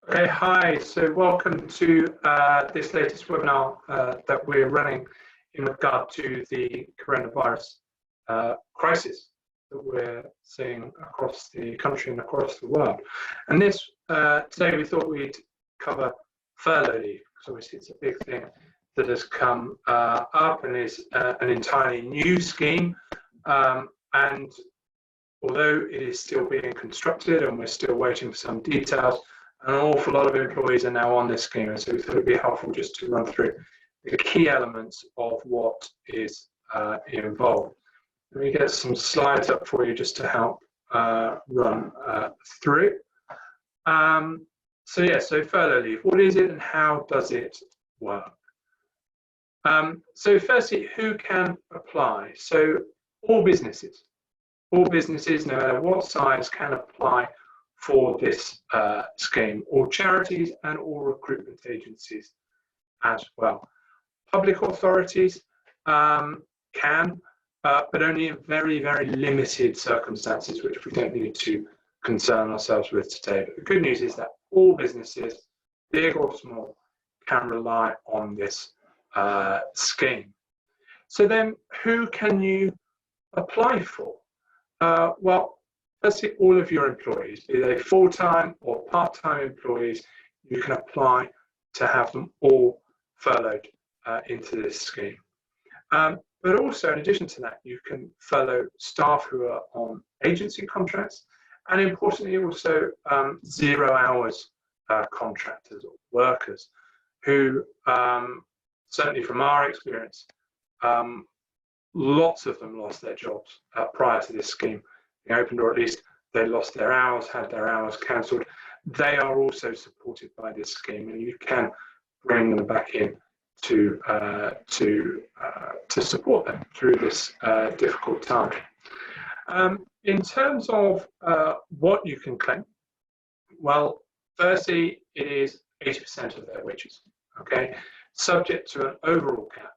Okay, hi. So welcome to this latest webinar that we're running in regard to the coronavirus crisis that we're seeing across the country and across the world. And this today we thought we'd cover furlough leave, because obviously it's a big thing that has come up and is an entirely new scheme. And although it is still being constructed and we're still waiting for some details, an awful lot of employees are now on this scheme, and so we thought it would be helpful just to run through the key elements of what is involved. Let me get some slides up for you just to help run through. So furlough leave, what is it and how does it work? So firstly, who can apply? So all businesses, no matter what size, can apply for this scheme, all charities and all recruitment agencies as well. Public authorities can, but only in very, very limited circumstances, which we don't need to concern ourselves with today. But the good news is that all businesses, big or small, can rely on this scheme. So then, who can you apply for? Well, firstly, all of your employees, be they full-time or part-time employees, you can apply to have them all furloughed into this scheme. But also, in addition to that, you can furlough staff who are on agency contracts, and importantly also 0 hours contractors or workers who, certainly from our experience, lots of them lost their jobs prior to this scheme being opened, or at least they lost their hours, had their hours cancelled. They are also supported by this scheme, and you can bring them back in to support them through this difficult time. In terms of what you can claim, well, firstly, it is 80% of their wages, okay, subject to an overall cap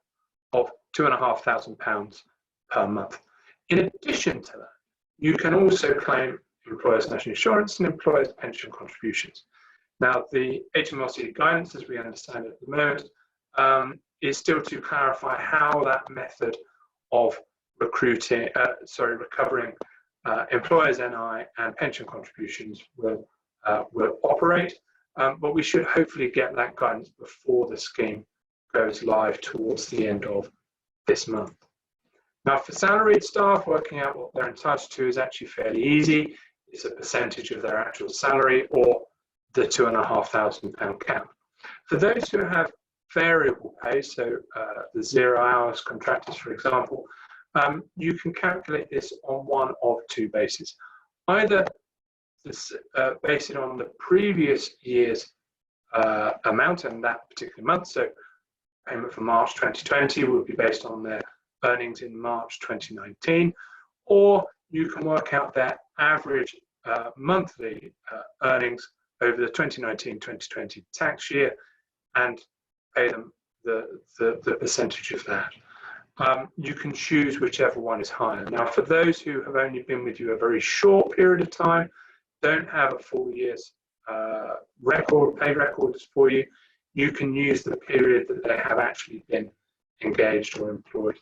of £2,500 per month. In addition to that, you can also claim employers' national insurance and employers' pension contributions. Now, the HMRC guidance, as we understand it at the moment, is still to clarify how that method of recovering employers' NI and pension contributions will operate. But we should hopefully get that guidance before the scheme goes live towards the end of this month. Now, for salaried staff, working out what they're entitled to is actually fairly easy. It's a percentage of their actual salary or the £2,500 cap. For those who have variable pay, so the 0 hours contractors, for example, you can calculate this on one of two bases. Either base it on the previous year's amount in that particular month, so payment for March 2020 will be based on their earnings in March 2019, or you can work out their average monthly earnings over the 2019-2020 tax year and pay them the percentage of that. You can choose whichever one is higher. Now, for those who have only been with you a very short period of time, don't have a full year's pay records for you, you can use the period that they have actually been engaged or employed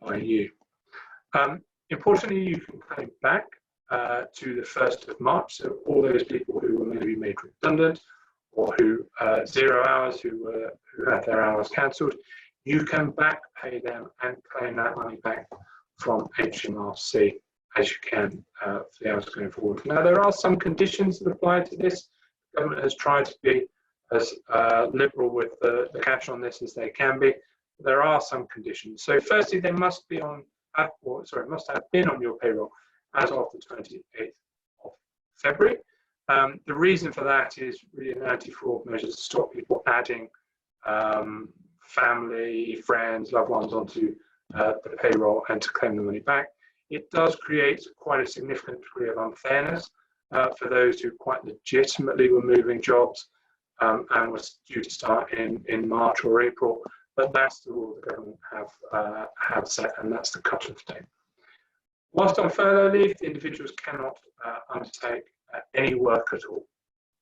by you. Importantly, you can claim back to the 1st of March, so all those people who were maybe made redundant or who 0 hours, who had their hours cancelled, you can back pay them and claim that money back from HMRC as you can for the hours going forward. Now, there are some conditions that apply to this. The government has tried to be as liberal with the cash on this as they can be. There are some conditions. So firstly, they must be must have been on your payroll as of the 28th of February. The reason for that is really an anti-fraud measure to stop people adding family, friends, loved ones onto the payroll and to claim the money back. It does create quite a significant degree of unfairness for those who quite legitimately were moving jobs and was due to start in March or April, but that's the rule the government have set, and that's the cut-off date. Whilst on furlough leave, the individuals cannot undertake any work at all.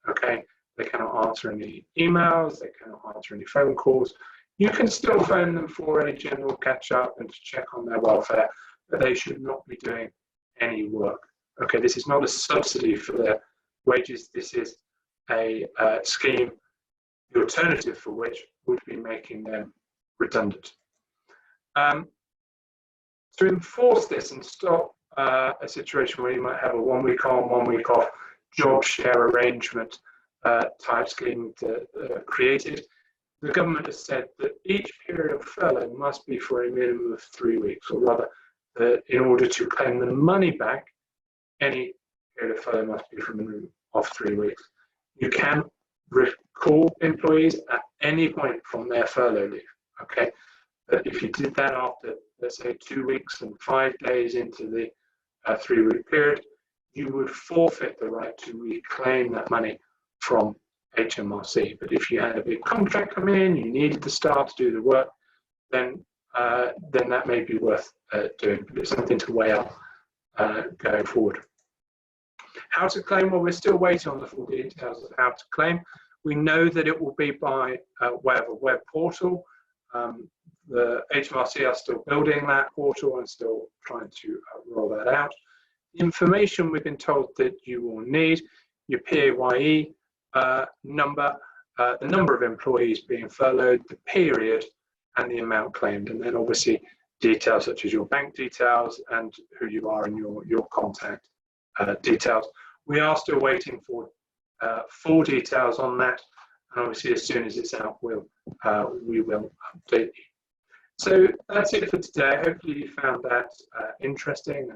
Okay, they cannot answer any emails, they cannot answer any phone calls. You can still phone them for a general catch-up and to check on their welfare, but they should not be doing any work. Okay, this is not a subsidy for their wages. This is a scheme, the alternative for which would be making them redundant. To enforce this and stop a situation where you might have a 1 week on, 1 week off job share arrangement type scheme created, the government has said that each period of furlough must be for a minimum of 3 weeks, or rather, in order to claim the money back, any period of furlough must be for a minimum of 3 weeks. You can recall employees at any point from their furlough leave, okay? But if you did that after, let's say, 2 weeks and 5 days into the 3 week period, you would forfeit the right to reclaim that money from HMRC. But if you had a big contract come in, you needed the staff to do the work, then that may be worth doing. But it's something to weigh up going forward. How to claim? Well, we're still waiting on the full details of how to claim. We know that it will be by way of a web portal. The HMRC are still building that portal and still trying to roll that out. The information we've been told that you will need: your PAYE number, the number of employees being furloughed, the period, and the amount claimed, and then obviously details such as your bank details and who you are and your contact details. We are still waiting for full details on that, and obviously as soon as it's out, we will update you. So that's it for today. Hopefully you found that interesting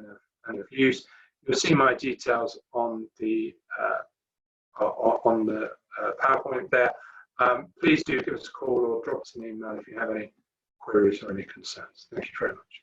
and of use. You'll see my details on the PowerPoint there. Please do give us a call or drop us an email if you have any queries or any concerns. Thank you very much.